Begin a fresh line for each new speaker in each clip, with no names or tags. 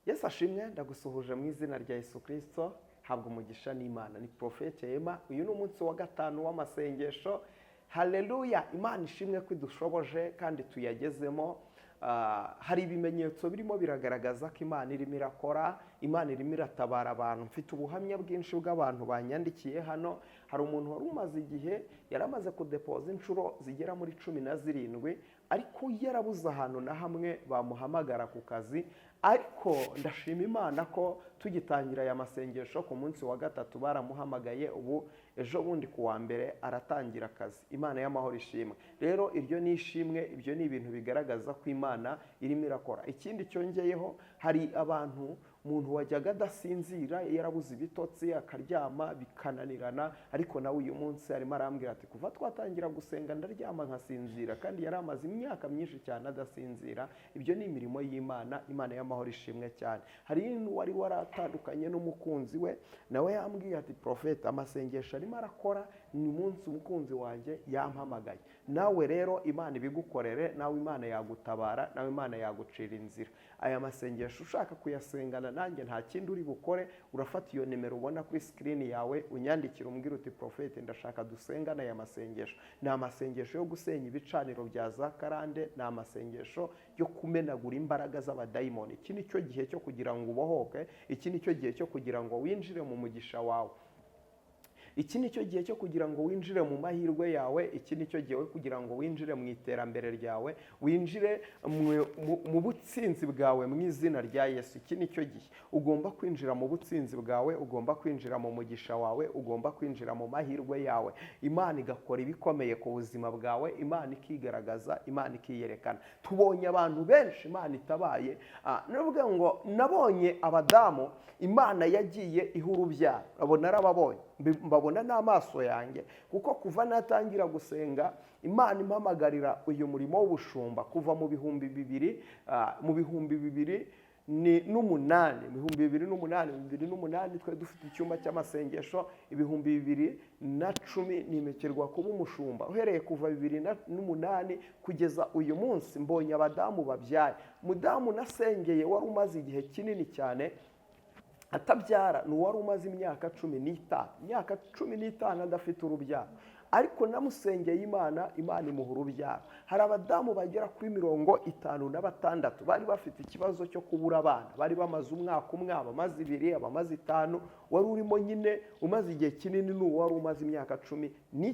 Yesu ashimwe, ndagusuhuje mu izina rya Yesu Kristo. Habwa umugisha n'Imana. Ni Prophet Emma. Uyu ni umunsi wa gatanu w'amasengesho. Haleluya! Imana ishimwe ko idushoboje kandi tuyagezemo. Hari ibimenyetso birimo biragaragaza ko Imana irimo irakora, Imana irimo iratabara abantu. Mfite ubuhamya bwinshi bw'abantu banyandikiye hano. Hari umuntu wari umaze igihe yaramaze kudepoza inshuro zigera muri 17, ariko yarabuze ahantu na hamwe bamuhamagara ku kazi. Ariko ndashima Imana ko tugitangira aya masengesho ku munsi wa gatatu baramuhamagaye, ubu ejo bundi ku wa mbere aratangira akazi. Imana y'amahoro ishimwe. Rero iryo ni ishimwe, ibyo ni ibintu bigaragaza ko Imana irimo irakora. Ikindi cyongeyeho, hari umuntu wajyaga adasinzira, yarabuze ibitotsi akaryama bikananirana, ariko nawe uyu munsi arimo arambwira ati kuva twatangira gusenga ndaryama nkasinzira, kandi yari amaze imyaka myinshi cyane adasinzira. Ibyo ni imirimo y'Imana. Imana y'amahoro ishimwe cyane. Hari wari waratandukanye n'umukunzi we, nawe yambwiye ati Prophet, amasengesho arimo arakora, ni umunsi umukunzi wanjye yampamagaye. Nawe rero Imana ibigukorere, nawe Imana yagutabara, nawe Imana yagucira inzira. Aya masengesho ushaka kuyasengana nanjye nta kindi uri bukore, urafata iyo nimero ubona kuri screen yawe, unyandikira umbwira uti Prophet, ndashaka dusengana aya masengesho. Ni amasengesho yo gusenya ibicaniro bya za karande, ni amasengesho yo kumenagura imbaraga z'abadayimoni. Iki ni cyo gihe cyo kugira ngo ubohoke, iki ni cyo gihe cyo kugira ngo winjire mu mugisha wawe. Iki ni cyo gihe cyo kugira ngo winjire mu mahirwe yawe, iki ni cyo gihe kugira ngo winjire mu iterambere ryawe, winjire mu butsinzi bwawe mu izina rya Yesu. Iki ni cyo gihe ugomba kwinjira mu butsinzi bwawe, ugomba kwinjira mu mugisha wawe, ugomba kwinjira mu mahirwe yawe. Imana igakora ibikomeye ku buzima bwawe, Imana ikigaragaza, Imana ikiyerekana. Tubonye abantu benshi Imana itabaye. Navuga ngo nabonye abadamu Imana yagiye iha urubyaro, abo narababonye, mbabona n'amaso yanjye, kuko kuva natangira gusenga Imana impamagarira uyu murimo w'ubushumba kuva mu bihumbi bibiri n'umunani twe dufite icyumba cy'amasengesho. 2010 nimekerwa kuba umushumba. Uhereye kuva 2008 kugeza uyu munsi mbonye abadamu babyaye. Mudamu nasengeye wari umaze igihe kinini cyane atabyara, n'uwari umaze imyaka 15 adafite urubyaro, ariko namusengeye Imana imuha urubyaro. Hari abadamu bagera kuri 56 bari bafite ikibazo cyo kubura abana, bari bamaze umwaka umwe, abamaze 2, abamaze 5. wari urimo nyine umaze igihe kinini, n'uwari umaze imyaka 15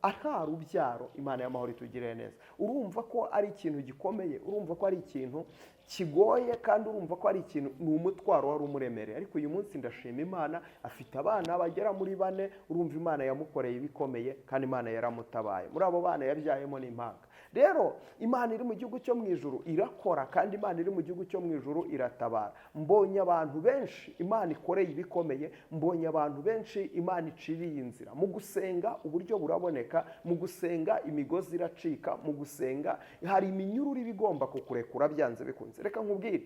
nta rubyaro. Imana y'amahoro itugirire neza. Urumva ko ari ikintu gikomeye, urumva ko ari ikintu kigoye, kandi urumva ko ari ikintu, ni umutwaro wari umuremereye. Ariko uyu munsi ndashima Imana, afite abana bagera muri 4. Urumva Imana yamukoreye ibikomeye, kandi Imana yaramutabaye. Muri abo bana yabyayemo n'impanga. Rero Imana iri mu gihugu cyo mu ijuru irakora, kandi Imana iri mu gihugu cyo mu ijuru iratabara. Mbonye abantu benshi Imana ikoreye ibikomeye, mbonye abantu benshi Imana iciriye inzira. Mu gusenga uburyo buraboneka, mu gusenga imigozi iracika, mu gusenga hari iminyururu ibigomba kukurekura byanze bikunze. Reka nkubwire,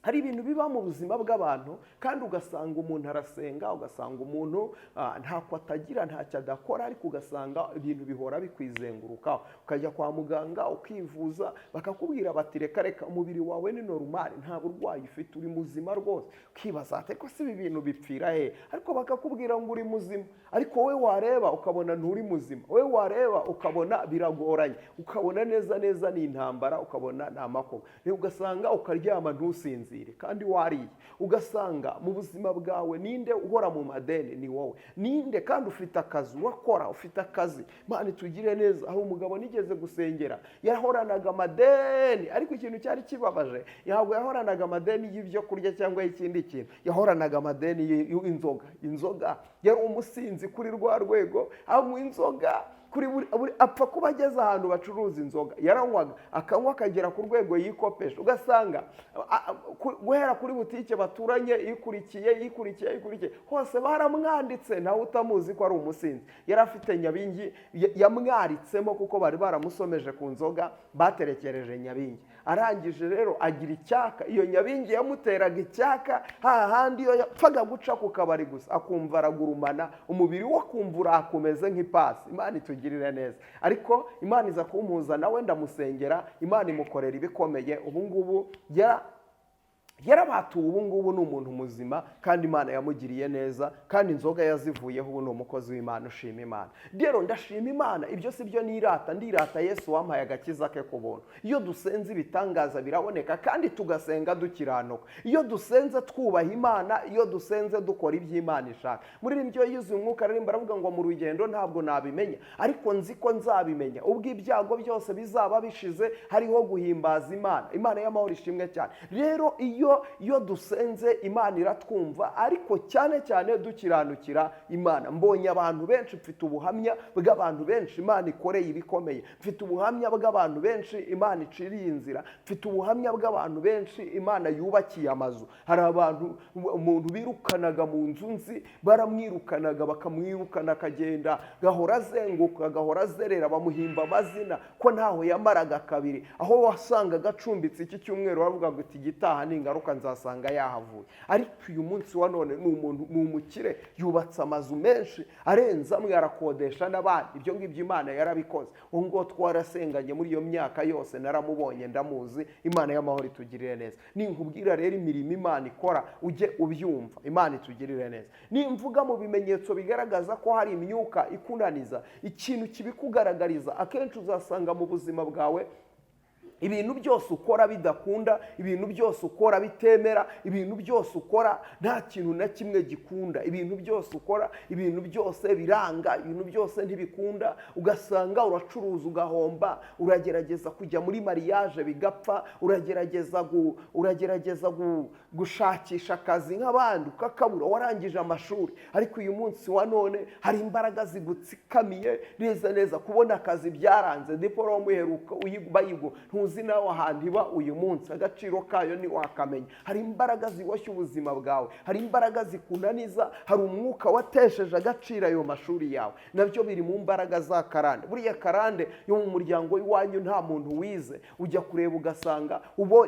hari ibintu biba mu buzima bw'abantu, kandi ugasanga umuntu arasenga, ugasanga umuntu ntako atagira, ntacyo adakora, ariko ugasanga ibintu bihora bikwizenguruka. Ukajya kwa muganga ukivuza, bakakubwira bati reka umubiri wawe ni normal, nta burwayi ufite, uri muzima rwose. Ukibaza ati ko si ibi bintu bipfira he? Ariko bakakubwira ngo uri muzima, ariko wowe wareba ukabona nturi muzima, wowe wareba ukabona biragoranye, ukabona neza ni intambara, ukabona ni amakuba. Ugasanga ukaryama ntusinzire kandi wariye. Ugasanga mu buzima bwawe ninde uhora mu madeni? Ni wowe. Ninde kandi ufite akazi, urakora, ufite akazi. Imana itugire neza. Aho umugabo nigeze gusengera yahoranaga amadeni, ariko ikintu cyari kibabaje, ntabwo yahoranaga amadeni y'ibyo kurya cyangwa y'ikindi kintu, yahoranaga amadeni y'inzoga. Yari umusinzi kuri rwa rwego, anywa inzoga apfa kuba ageze ahantu bacuruza inzoga, yaranywaga akanywa akagera ku rwego yikopesha. Ugasanga guhera kuri butike baturanye yikurikiye hose baramwanditse, nawe utamuzi ko ari umusinzi. Yari afite nyabingi yamwaritsemo, kuko bari baramusomeje ku nzoga baterekereje nyabingi. Arangije rero agira icyaka, iyo nyabingi yamuteraga icyaka, hahandi iyo yapfaga guca ku kabari gusa akumva aragurumana, umubiri we akumva urakomeze nk'ipasi. Imana itugirire neza. Ariko Imana iza kumpuza nawe, ndamusengera, Imana imukorera ibikomeye. Ubu ngubu yarabatuwe ubu ngubu ni umuntu muzima kandi Imana yamugiriye neza kandi inzoga yazivuyeho ubu ni umukozi w'Imana ushima Imana. Rero ndashima Imana, ibyo si byo nirata, ndirata Yesu wampaye agakiza ke ku buntu. Iyo dusenze ibitangaza biraboneka kandi tugasenga dukiranuka. Iyo dusenze twubaha Imana, iyo dusenze dukora ibyo Imana ishaka. Muri ibyo yuzuye umwuka aririmba aravuga ngo mu rugendo ntabwo nabimenya ariko nzi ko nzabimenya ubwo ibyago byose bizaba bishize hariho guhimbaza Imana. Imana y'amahoro ishimwe cyane. Rero iyo dusenze Imana iratwumva ariko cyane cyane dukiranukira Imana. Mbonye abantu benshi, mfite ubuhamya bw'abantu benshi Imana ikoreye ibikomeye, mfite ubuhamya bw'abantu benshi Imana iciriye inzira, mfite ubuhamya bw'abantu benshi Imana yubakiye amazu. Hari abantu umuntu birukanaga mu nzu nzi, baramwirukanaga bakamwirukana akagenda gahora azenguka gahora azerera, bamuhimba amazina ko ntaho yamaraga kabiri, aho wasangaga acumbitse iki cyumweru bavuga ngo iti gitaha n'ingaruka nzasanga yahavuye. Ariko uyu munsi wa none ni umuntu, ni umukire, yubatse amazu menshi arenze amwe, arakodesha n'abandi. Ibyo ngibyo Imana yarabikoze. Uwo ngo twarasenganye muri iyo myaka yose, naramubonye ndamuzi. Imana y'amahoro itugirire neza. Ninkubwira rero imirimo Imana ikora ujye ubyumva. Imana itugirire neza. Nimvuga mu bimenyetso bigaragaza ko hari imyuka ikunaniza, ikintu kibikugaragariza akenshi uzasanga mu buzima bwawe ibintu byose ukora bidakunda, ibintu byose ukora bitemera, ibintu byose ukora nta kintu na kimwe gikunda, ibintu byose ukora, ibintu byose biranga, ibintu byose ntibikunda. Ugasanga uracuruza ugahomba, uragerageza kujya muri mariage bigapfa, uragerageza gushakisha akazi nk'abandi ukakabura, warangije amashuri. Ariko uyu munsi wa none hari imbaraga zigutsikamiye neza kubona akazi byaranze, diplome uheruka uyigo ntuzi nawe ahantu iba uyu munsi, agaciro kayo ni wakamenya. Hari imbaraga ziboshye ubuzima bwawe, hari imbaraga zikunaniza, hari umwuka watesheje agaciro ayo mashuri yawe. Nabyo biri mu mbaraga za karande. Buriya karande yo mu muryango w'iwanyu nta muntu wize, ujya kureba ugasanga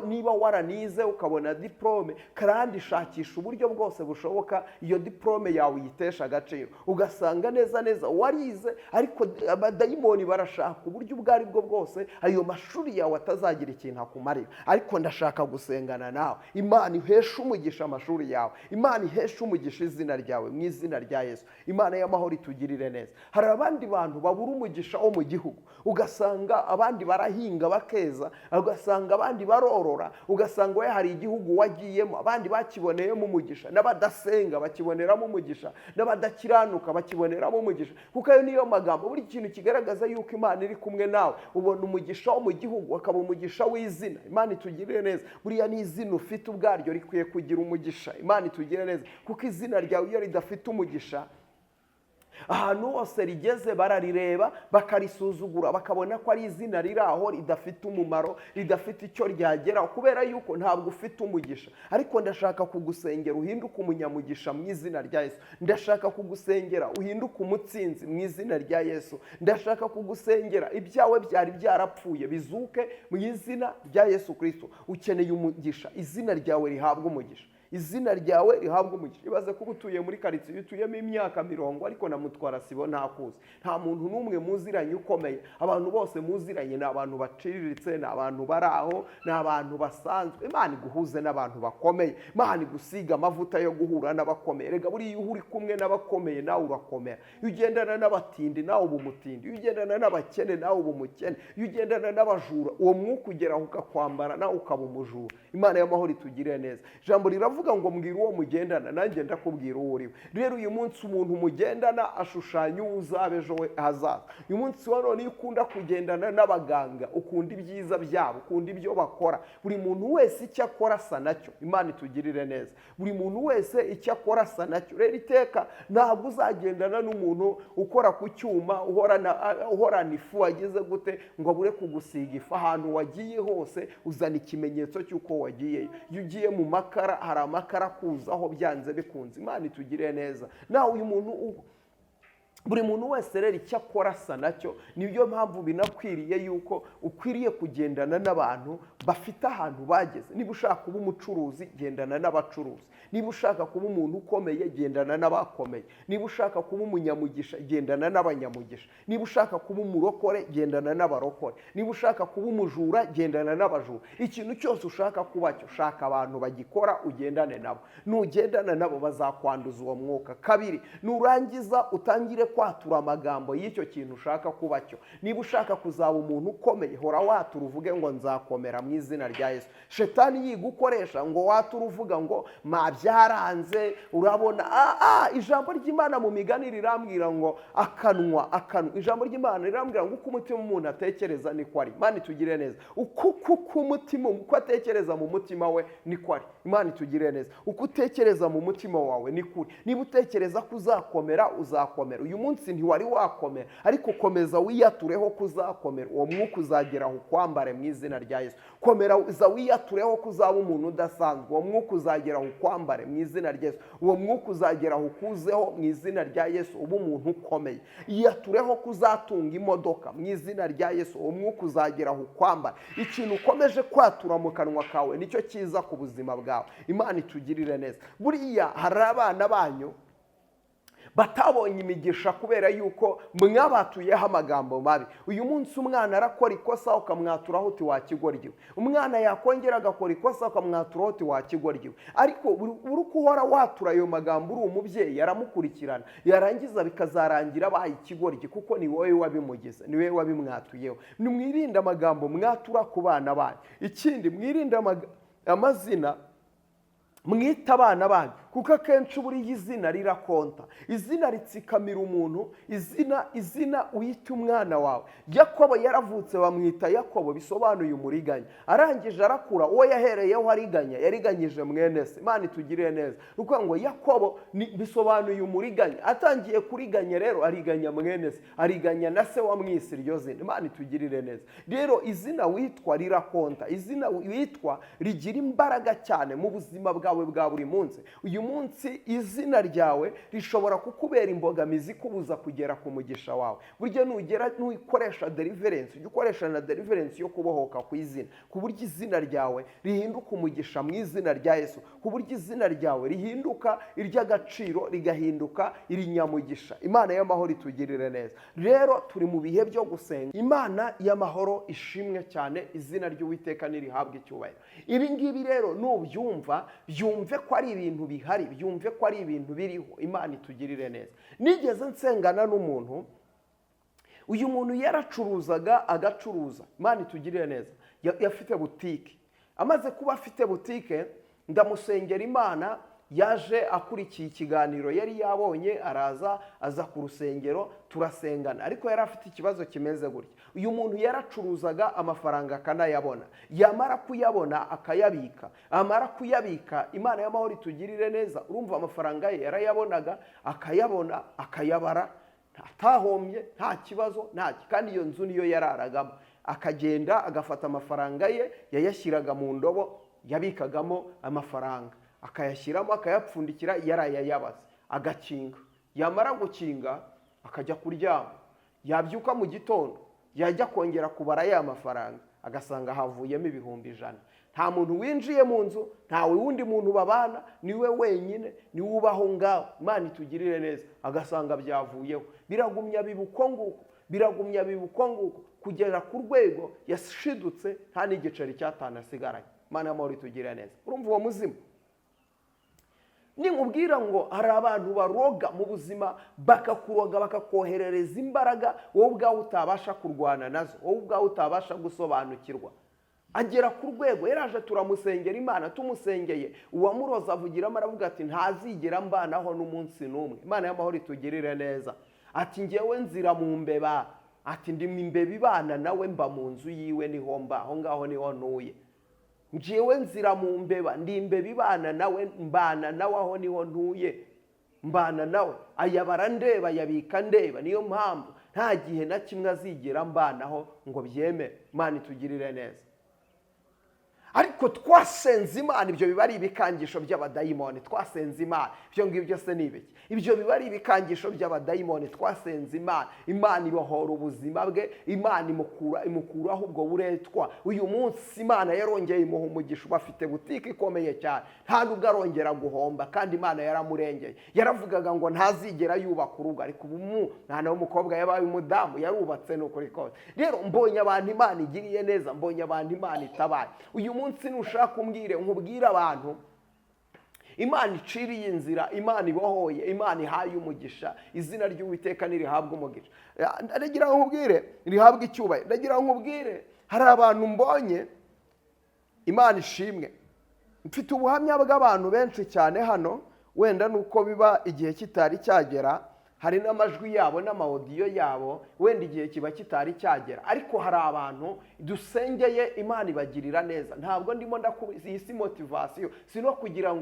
niba waranize ukabona diplome, karande ishakisha uburyo bwose bushoboka iyo diplome yawe uyitesha agaciro. Ugasanga neza warize ariko abadayimoni barashaka uburyo ubwo ari bwo bwose ayo mashuri yawe atazagira ikintu akumarira. Ariko ndashaka gusengana nawe, Imana ihesha umugisha amashuri yawe, Imana ihesha umugisha izina ryawe mu izina rya Yesu. Imana y'amahoro itugirire neza. Hari abandi bantu babura umugisha wo mu gihugu, ugasanga abandi barahinga bakeza, ugasanga abandi barorora, ugasanga we hari igihugu wagiyemo abandi bakiboneyemo umugisha, n'abadasenga bakiboneramo umugisha, n'abadakiranuka bakiboneramo umugisha. Kuko ayo niyo magambo, buri kintu kigaragaza yuko Imana iri kumwe nawe. Ubona umugisha wo mu gihugu, akaba umugisha w'izina. Imana itugirire neza. Buriya ni izina ufite ubwaryo rikwiye kugira umugisha. Imana itugirire neza, kuko izina ryawe iyo ridafite umugisha, ahantu hose rigeze bararireba bakarisuzugura, bakabona ko ari izina riri aho ridafite umumaro, ridafite icyo ryageraho, kubera yuko ntabwo ufite umugisha. Ariko ndashaka kugusengera uhinduke umunyamugisha mu izina rya Yesu. Ndashaka kugusengera uhinduke umutsinzi mu izina rya Yesu. Ndashaka kugusengera ibyawe byari byarapfuye bizuke mu izina rya Yesu Kristo. Ukeneye umugisha, izina ryawe rihabwa umugisha. Izina ryawe rihabwa umugisha. Ibaze ko utuye muri karitsiye utuyemo imyaka 40 ariko na mutwara sibo ntakuzi. Nta muntu n'umwe muziranye ukomeye. Abantu bose muziranye ni abantu baciriritse, ni abantu baraho, ni abantu basanzwe. Imana iguhuze n'abantu bakomeye. Imana igusiga amavuta yo guhura n'abakomeye. Rega buri iyo uri kumwe n'abakomeye nawe urakomera. Iyo ugendana n'abatindi nawe uba umutindi. Iyo ugendana n'abakene nawe uba umukene. Iyo ugendana n'abajura uwo mwuka ugeraho ukakwambara nawe ukaba umujura. Imana y'amahoro itugirire neza. Ijambo riravuga ngo mbwira uwo mugendana, nanjye ndakubwira uwo uriwe. Rero uyu munsi umuntu mugendana ashushanya uwo uzaba ejo hazaza. Uyu munsi wa none iyo ukunda kugendana n'abaganga, ukunda ibyiza byabo, ukunda ibyo bakora, buri muntu wese icyo akora asa nacyo. Imana itugirire neza. Buri muntu wese icyo akora asa nacyo. Rero iteka ntabwo uzagendana n'umuntu ukora ku cyuma, uhorana ifu ageze gute ngo abure kugusiga ifu. Ahantu wagiye hose uzana ikimenyetso cy'uko wagiyeyo. Iyo ugiye mu makara hari amakara kuzaho byanze bikunze. Imana itugirire neza. Nawe uyu muntu buri muntu wese rero icyo akora asa nacyo. Niyo mpamvu binakwiriye yuko ukwiriye kugendana n'abantu bafite ahantu bageze. Niba ushaka kuba umucuruzi, gendana n'abacuruzi. Niba ushaka kuba umuntu ukomeye, gendana n'abakomeye. Niba ushaka kuba umunyamugisha, gendana n'abanyamugisha. Niba ushaka kuba umurokore, gendana n'abarokore. Niba ushaka kuba umujura, gendana n'abajura. Ikintu cyose ushaka kuba cyo, shaka abantu bagikora ugendane nabo. Nugendana nabo bazakwanduza uwo mwuka. Kabiri, nurangiza utangire kwatura amagambo y'icyo kintu ushaka kuba cyo. Niba ushaka kuzaba umuntu ukomeye, hora watura uvuge ngo nzakomera mu izina rya Yesu. Shetani yigukoresha ngo watura uvuga ngo byaranze, urabona ijambo ry'Imana mu migani rirambwira ngo akanwa. Ijambo ry'Imana rirambwira ngo uko umutima umuntu atekereza niko ari. Imana itugire neza. Uko umutima uko atekereza mu mutima we niko ari. Imana itugire neza. Uko utekereza mu mutima wawe ni kuri. Niba utekereza ko uzakomera, uzakomera. Uyu munsi ntiwari wakomera, ariko komeza wiyatureho kuzakomera. Uwo mwuka uzagera ukwambare mu izina rya Yesu. Komera wiyatureho kuzaba umuntu udasanzwe. Uwo mwuka uzagera ukwambare mu izina rya Yesu. Uwo mwuka uzagera ukuzeho mu izina rya Yesu, uba umuntu ukomeye. Yiyatureho kuzatunga imodoka mu izina rya Yesu. Uwo mwuka uzagera ukwambare. Ikintu ukomeje kwatura mu kanwa kawe nicyo kiza ku buzima bwawe. Imana itugirire neza. Buriya hari abana banyu batabonye imigisha kubera yuko mwabatuyeho amagambo mabi. Uyu munsi umwana arakora ikosa ukamwaturaho uti wakigoryiwe. Umwana yakongera agakora ikosa ukamwaturaho uti wakigoryiwe. Ariko uri kuhora watura ayo magambo, uri umubyeyi aramukurikirana, yarangiza bikazarangira abaye ikigoryi, kuko ni wowe wabimugize, ni wowe wabimwatuyeho. Nimwirinde amagambo mwatura ku bana banyu. Ikindi, mwirinde amazina mwita abana banyu, kuko akenshi buriya izina rirakonta. Izina ritsikamira umuntu. Izina wita umwana wawe. Yakobo yaravutse bamwita Yakobo, bisobanuye umuriganya. Arangije arakura, uwo yahereyeho ariganya, yariganyije mwene se. Imana itugirire neza. Nuko ngo Yakobo bisobanuye umuriganya. Atangiye kuriganya rero ariganya mwene se, ariganya na se wamwise iryo zina. Imana itugirire neza. Rero izina witwa rirakonta. Izina witwa rigira imbaraga cyane mu buzima bwawe bwa buri munsi. Uyu munsi izina ryawe rishobora kukubera imbogamizi kubuza kugera ku mugisha wawe. Burya nukoresha deliverance, ujye ukoresha na deliverance yo kubohoka ku izina, ku buryo izina ryawe rihinduka umugisha mu izina rya Yesu, ku buryo izina ryawe rihinduka iry'agaciro, rigahinduka irinyamugisha. Imana y'amahoro itugirire neza. Rero turi mu bihe byo gusenga. Imana y'amahoro ishimwe cyane, izina ry'Uwiteka nirihabwe icyubahiro. Ibi ngibi rero nubyumva, byumve ko ari ibintu bihari, byumve ko ari ibintu biriho. Imana itugirire neza. Nigeze nsengana n'umuntu, uyu muntu yaracuruzaga agacuruza. Imana itugirire neza. Yafite butike. Amaze kuba afite butike, ndamusengera Imana. Yaje akurikiye ikiganiro yari yabonye, araza aza ku rusengero turasengana. Ariko yari afite ikibazo kimeze gutya. Uyu muntu yaracuruzaga amafaranga akanayabona, yamara kuyabona akayabika. Amara kuyabika, Imana y'amahoro itugirire neza, urumva amafaranga ye yarayabonaga, akayabona, akayabara, atahombye, nta kibazo, kandi iyo nzu niyo yararagamo. Akagenda agafata amafaranga ye, yayashyiraga mu ndobo yabikagamo amafaranga, akayashyiramo, akayapfundikira, yarayayabaze, agakinga. Yamara gukinga akajya kuryama. Yabyuka mu gitondo, yajya kongera kubara ya mafaranga, agasanga havuyemo ibihumbi 100. Nta muntu winjiye mu nzu, ntawe wundi muntu babana, niwe wenyine, niwe ubaho ngaho. Imana itugirire neza. Agasanga byavuyeho. Biragumya bibuko nguko kugera ku rwego yashidutse nta n'igiceri cy'atanu asigaranye. Imana y'amahoro itugirire neza. Urumva uwo muzimu? Ninkubwira ngo hari abantu baroga mu buzima, bakakuroga, bakakoherereza imbaraga wowe ubwawe utabasha kurwana nazo, wowe ubwawe utabasha gusobanukirwa. Agera ku rwego, yaraje turamusengera Imana, tumusengeye, uwamuroza avugiramo aravuga ati ntazigera mbanaho n'umunsi n'umwe. Imana y'amahoro itugirire neza. Ati ngewe nzira mu mbeba, ati ndi mu imbeba ibana nawe, mba mu nzu yiwe niho mba, aho ngaho niho ntuye. Njewe nzira mu mbeba, ndi imbeba ibana nawe, mbana nawe aho niho ntuye, mbana nawe. Ayabara ndeba, yabika ndeba. Niyo mpamvu nta gihe na kimwe azigera mbanaho ngo byemere. Imana itugirire neza. ariko twasenze Imana, ibyo biba ari ibikangisho by'abadayimoni. Twasenze Imana, ibyo ngibyo se ni ibiki? Ibyo biba ari ibikangisho by'abadayimoni. Twasenze Imana, Imana ibohora ubuzima bwe, Imana imukuraho ubwo buretwa. Uyu munsi Imana yarongeye imuha umugisha, bafite butike ikomeye cyane, nta nubwo arongera guhomba, kandi Imana yaramurengeye. Yaravugaga ngo ntazigera yubaka urugo, ariko ubu umwana w'umukobwa yabaye umudamu, yarubatse n'ukuri kose. Rero mbonye abantu Imana igiriye neza, mbonye abantu Imana itabaye. Uyu munsi nushaka umbwire, nkubwire abantu Imana iciriye inzira, Imana ibohoye, Imana ihaye umugisha, izina ry'Uwiteka nirihabwe umugisha. Ndagira ngo nkubwire, rihabwe icyubahiro. Ndagira ngo nkubwire, hari abantu mbonye Imana ishimwe. Mfite ubuhamya bw'abantu benshi cyane hano, wenda nuko biba igihe kitari cyagera, hari n'amajwi yabo n'amawodiyo yabo, wenda igihe kiba kitari cyagera, ariko hari abantu dusengeye Imana ibagirira neza. Ntabwo ndimo iyi si motivasiyo, sino kugira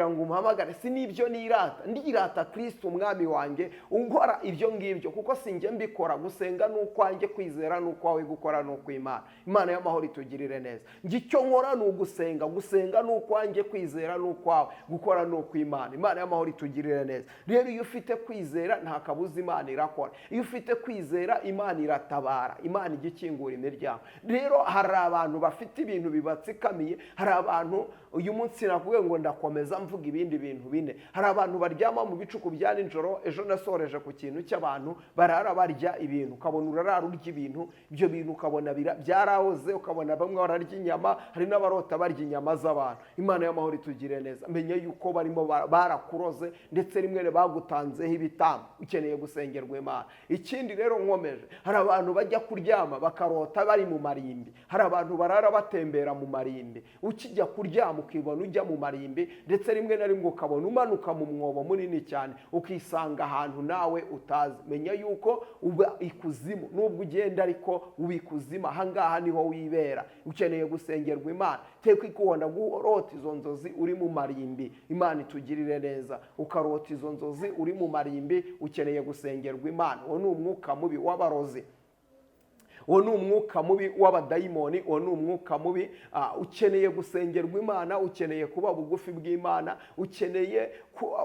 ngo umpamagare, si n'ibyo nirata, ndirata Kristo umwami wanjye unkora ibyo ngibyo, kuko sinjye mbikora. Gusenga n'ukwanjye, kwizera n'ukwawe, gukora n'ukw'Imana. Imana y'amahoro itugirire neza. Njye icyo nkora ni ugusenga, gusenga n'ukwanjye, kwizera n'ukwawe, gukora n'ukw'Imana. Imana y'amahoro itugirire neza. Rero iyo ufite kwizera, nta kabuza Imana irakora. Iyo ufite kwizera, Imana iratabara, Imana ijya ikingura imiryango. Rero hari abantu bafite ibintu bibatsikamiye, hari abantu uyu munsi nakuvuga ngo ndakomeza mvuga ibindi bintu bine. Hari abantu baryama mu bicuku bya nijoro. Ejo nasoreje ku kintu cy'abantu barara barya ibintu, ukabona urarara urya ibintu, ibyo bintu ukabona byarahoze, ukabona bamwe bararya inyama, hari n'abarota barya inyama z'abantu. Imana y'amahoro itugire neza. Menye yuko barimo barakuroze, ndetse rimwe bagutanzeho ibitambo, ukeneye gusengerwa Imana. Ikindi rero nkomeje, hari abantu bajya kuryama bakarota bari mu marimbi, hari abantu barara batembera mu marimbi, ukijya kuryama ukibona ujya mu marimbi, ndetse rimwe na rimwe ukabona umanuka mu mwobo munini cyane, ukisanga ahantu nawe utazi. Menya yuko uba ikuzimu, nubwo ugenda ariko uba ikuzimu. Ahangaha niho wibera, ukeneye gusengerwa Imana. Teka ikubona guhorota izo nzozi uri mu marimbi, Imana itugirire neza. Ukarota izo nzozi uri mu marimbi, ukeneye gusengerwa Imana. Uwo ni umwuka mubi w'abarozi, uwo ni umwuka mubi w'abadayimoni, uwo ni umwuka mubi. Ukeneye gusengerwa Imana, ukeneye kuba bugufi bw'Imana,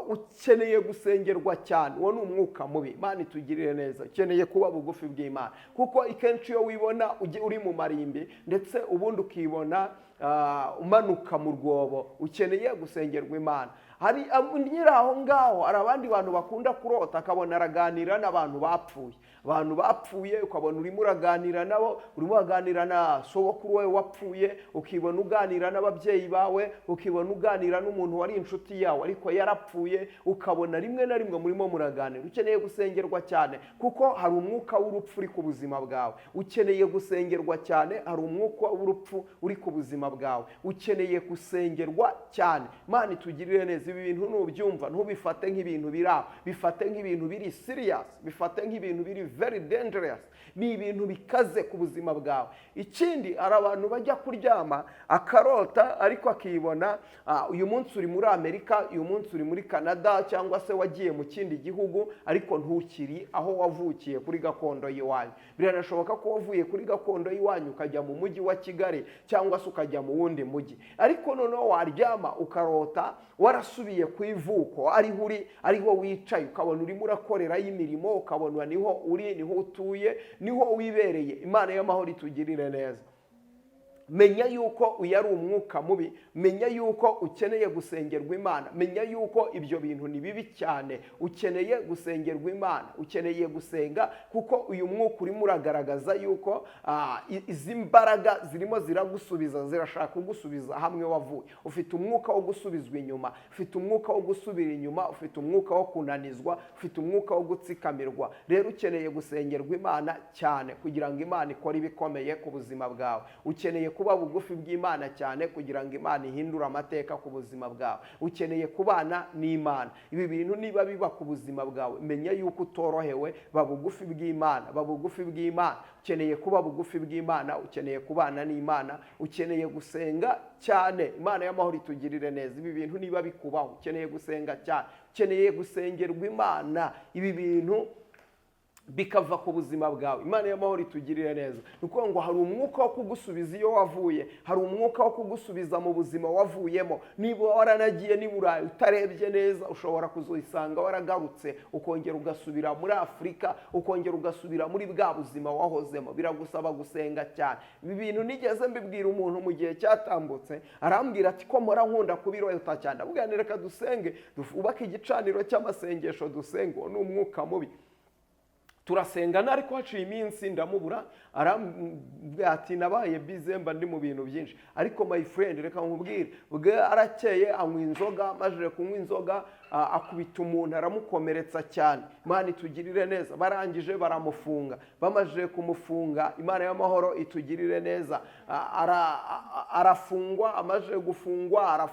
ukeneye gusengerwa cyane. Uwo ni umwuka mubi. Imana itugirire neza. Ukeneye kuba bugufi bw'Imana, kuko ikenshi iyo wibona uri mu marimbi, ndetse ubundi ukibona umanuka mu rwobo, ukeneye gusengerwa Imana. Hari nyiri aho ngaho, hari abandi bantu bakunda kurota, akabona araganira n'abantu bapfuye. Abantu bapfuye ukabona urimo uraganira nabo, urimo uraganira na sogokuru we wapfuye, ukibona uganira n'ababyeyi bawe, ukibona uganira n'umuntu wari inshuti yawe ariko yarapfuye, ukabona rimwe na rimwe murimo muraganira. Ukeneye gusengerwa cyane, kuko hari umwuka w'urupfu uri ku buzima bwawe. Ukeneye gusengerwa cyane, hari umwuka w'urupfu uri ku buzima bwawe. Ukeneye gusengerwa cyane. Imana itugirire neza. Ibi bintu nubyumva ntubifate nk'ibintu biraho, bifate nk'ibintu biri serious, bifate nk'ibintu biri very dangerous. Ni ibintu bikaze ku buzima bwawe. Ikindi, hari abantu bajya kuryama akarota, ariko akibona uyu munsi uri muri Amerika, uyu munsi uri muri Canada, cyangwa se wagiye mu kindi gihugu, ariko ntukiri aho wavukiye kuri gakondo y'iwanyu. Biranashoboka ko wavuye kuri gakondo y'iwanyu ukajya mu mujyi wa Kigali, cyangwa se ukajya mu wundi mujyi, ariko noneho waryama ukarota warasubiye ku ivuko, ariho wicaye, ukabona urimo urakorerayo imirimo, ukabona niho uri, niho utuye, niho wibereye. Imana y'amahoro itugirire neza. Menya yuko uyu ari umwuka mubi, menya yuko ukeneye gusengerwa Imana, menya yuko ibyo bintu ni bibi cyane. Ukeneye gusengerwa Imana, ukeneye gusenga, kuko uyu mwuka urimo uragaragaza yuko izi mbaraga zirimo ziragusubiza, zirashaka kugusubiza hamwe wavuye. Ufite umwuka wo gusubizwa inyuma, ufite umwuka wo gusubira inyuma, ufite umwuka wo kunanizwa, ufite umwuka wo gutsikamirwa. Rero ukeneye gusengerwa Imana cyane, kugira ngo Imana ikore ibikomeye ku buzima bwawe. Ukeneye kuba bugufi bw'Imana cyane, kugira ngo Imana ihindure amateka ku buzima bwawe. Ukeneye kubana n'Imana. Ibi bintu niba biba ku buzima bwawe, menya yuko utorohewe. Ba bugufi bw'Imana, ba bugufi bw'Imana. Ukeneye kuba bugufi bw'Imana, ukeneye kubana n'Imana, ukeneye gusenga cyane. Imana y'amahoro itugirire neza. Ibi bintu niba bikubaho, ukeneye gusenga cyane, ukeneye gusengerwa Imana. Ibi bintu bikava ku buzima bwawe. Imana y'amahoro itugirire neza. Ni ukuvuga ngo hari umwuka wo kugusubiza iyo wavuye, hari umwuka wo kugusubiza mu buzima wavuyemo. Niba waranagiye ni Burayi utarebye neza, ushobora kuzisanga waragarutse ukongera ugasubira muri Afurika, ukongera ugasubira muri bwa buzima wahozemo. Biragusaba gusenga cyane. Ibi bintu nigeze mbibwira umuntu mu gihe cyatambutse, arambwira ati ko mpora nkunda kubirota cyane. Ndavuga nti reka dusenge, ubake igicaniro cy'amasengesho dusenge. Ni umwuka mubi. Turasengana ariko haciye iminsi ndamubura, arambwira ati nabaye bize mba ndi mu bintu byinshi. Ariko my friend, reka nkubwire, bwe arakeye anywa inzoga, maze kunywa inzoga akubita umuntu aramukomeretsa cyane. Imana itugirire neza. Barangije baramufunga, bamaze kumufunga, Imana y'amahoro itugirire neza. Arafungwa, amaze gufungwa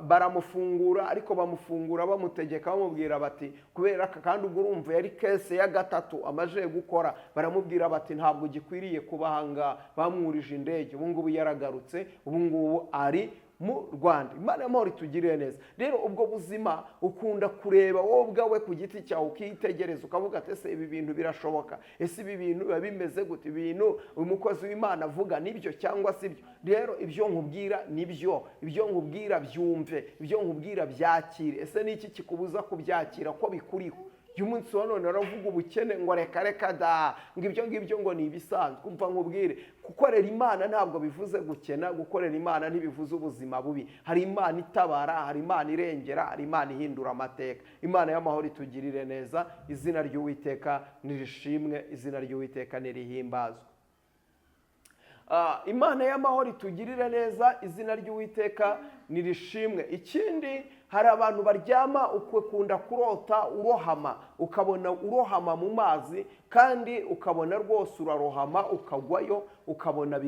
baramufungura, ariko bamufungura bamutegeka bamubwira bati kubera kandi ubwo urumva yari kese ya gatatu amaze gukora, baramubwira bati ntabwo gikwiriye kubahanga, bamwurije indege. Ubu ngubu yaragarutse, ubu ngubu ari mu Rwanda. Imana y'amahoro itugirire neza. Rero ubwo buzima ukunda kureba wowe ubwawe ku giti cyawe, ukitegereza ukavuga ati ese ibi bintu birashoboka, ese ibi bintu biba bimeze gute, ibintu umukozi w'Imana avuga nibyo cyangwa si byo. Rero ibyo nkubwira nibyo, ibyo nkubwira byumve, ibyo nkubwira byakire. Ese ni iki kikubuza kubyakira ko bikuriho? Uyu munsi wa none aravuga ubukene ngo reka da, ngo ibyo ngibyo ngo ni ibisanzwe. Kumva nkubwire, gukorera Imana ntabwo bivuze gukena, gukorera Imana ntibivuze ubuzima bubi. Hari Imana itabara, hari Imana irengera, hari Imana ihindura amateka. Imana y'amahoro itugirire neza. Izina ry'Uwiteka nirishimwe, izina ry'Uwiteka nirihimbazwe. Imana y'amahoro itugirire neza, izina ry'Uwiteka nirishimwe. Ikindi, hari abantu baryama ukunda kurota urohama, ukabona urohama mu mazi, kandi ukabona rwose urarohama ukagwayo, ukabona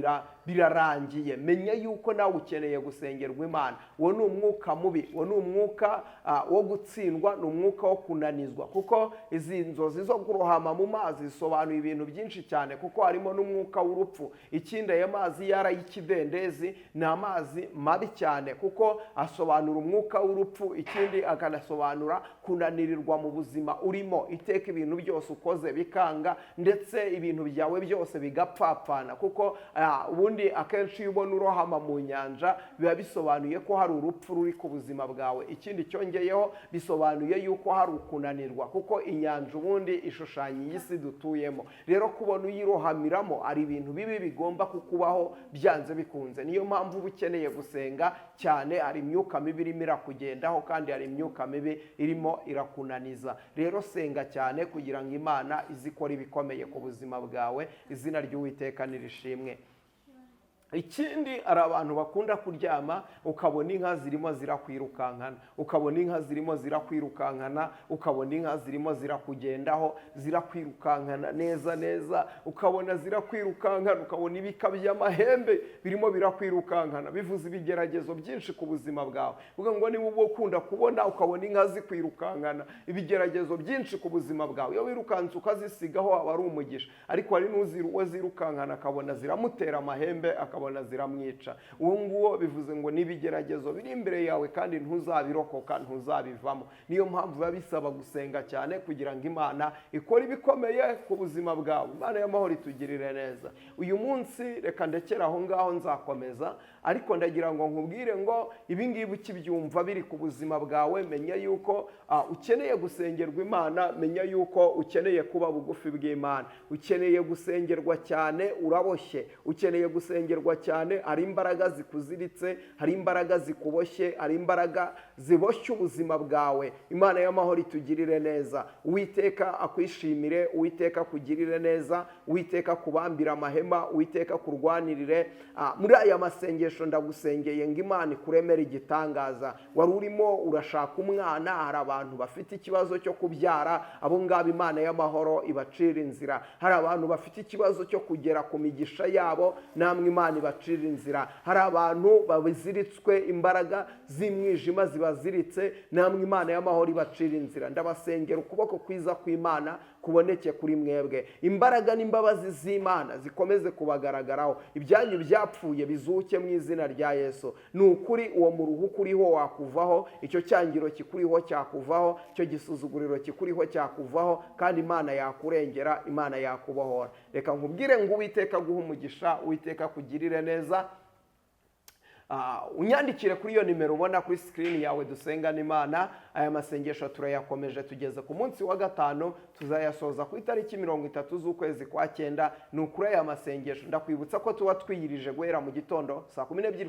birarangiye. Menya yuko nawe ukeneye gusengerwa Imana. Uwo ni umwuka mubi, uwo ni umwuka wo gutsindwa, ni umwuka wo kunanizwa. Kuko izi nzozi zo kurohama mu mazi zisobanuye ibintu byinshi cyane, kuko harimo n'umwuka w'urupfu. Ikindi, aya mazi y'ikidendezi ni amazi mabi cyane, kuko asobanura umwuka w'urupfu. Ikindi, akanasobanura kunanirirwa mu buzima urimo, iteka ibintu byose ukoze bikanga, ndetse ibintu byawe byose bigapfapfana. Kuko ubundi akenshi iyo ubona urohama mu nyanja biba bisobanuye ko hari urupfu ruri ku buzima bwawe. Ikindi cyongeyeho, bisobanuye yuko hari ukunanirwa, kuko inyanja ubundi ishushanya iyi si dutuyemo. Rero kubona uyirohamiramo ari ibintu bibi bigomba kukubaho byanze bikunze. Niyo mpamvu uba ukeneye gusenga cyane. Hari imyuka mibi irimo irakugendaho, kandi hari imyuka mibi irimo irakunaniza. Rero senga cyane kugira ngo Imana izikora ibikomeye ku buzima bwawe. Izina ry'Uwiteka nirishimwe. Ikindi, ari abantu bakunda kuryama ukabona inka zirimo zirakwirukankana, ukabona inka zirimo zirakwirukankana, ukabona inka zirimo zirakugendaho, zirakwirukankana neza neza, ukabona zirakwirukankana, ukabona ibika by'amahembe birimo birakwirukankana. Bivuze ibigeragezo byinshi ku buzima bwawe. Uvuga ngo niba uba ukunda kubona ukabona inka zikwirukankana, ibigeragezo byinshi ku buzima bwawe. Iyo wirukanse ukazisigaho aba ari umugisha. Ariko hari n'uwo zirukankana akabona ziramutera amahembe, akabona ziramwica. Uwo nguwo bivuze ngo n'ibigeragezo biri imbere yawe, kandi ntuzabirokoka, ntuzabivamo. Niyo mpamvu biba bisaba gusenga cyane kugira ngo Imana ikore ibikomeye ku buzima bwawe. Imana y'amahoro itugirire neza. Uyu munsi reka ndekera aho ngaho, nzakomeza, ariko ndagira ngo nkubwire ngo ibi ngibi ukibyumva biri ku buzima bwawe, menya yuko ukeneye gusengerwa Imana, menya yuko ukeneye kuba bugufi bw'Imana. Ukeneye gusengerwa cyane, uraboshye. Ukeneye gusengerwa cyane, hari imbaraga zikuziritse, hari imbaraga zikuboshye, hari imbaraga ziboshye ubuzima bwawe. Imana y'amahoro itugirire neza. Uwiteka akwishimire, Uwiteka akugirire neza, Uwiteka kubambira amahema, Uwiteka kurwanirire. Muri aya masengesho ndagusengeye ngo Imana ikuremere igitangaza. Wari urimo urashaka umwana, hari abantu bafite ikibazo cyo kubyara, abo ngabo Imana y'amahoro ibacira inzira. Hari abantu bafite ikibazo cyo kugera ku migisha yabo, namwe Imana ibacira inzira. Hari abantu babiziritswe imbaraga z'imwijima zibaziritse, namwe Imana y'amahoro ibacira inzira. Ndabasengera ukuboko kwiza kw'Imana kuboneke kuri mwebwe. Imbaraga n'imbabazi z'Imana zikomeze kubagaragaraho. Ibyanyu byapfuye bizuke mu izina rya Yesu. Ni ukuri uwo muruhu kuriho wakuvaho, icyo cyangiro kikuriho cyakuvaho, icyo gisuzuguriro kikuriho cyakuvaho, kandi Imana yakurengera, Imana yakubohora. Reka nkubwire ngo Uwiteka guha umugisha, Uwiteka kugirire neza. Unyandikire kuri iyo nimero ubona kuri screen yawe, dusengana Imana. Aya masengesho turayakomeje, tugeze ku munsi wa 5, tuzayasoza ku itariki 30 z'ukwezi kwa 9. Ni ukuri aya masengesho ndakwibutsa ko tuba twiyirije guhera mu gitondo saa 12 kugira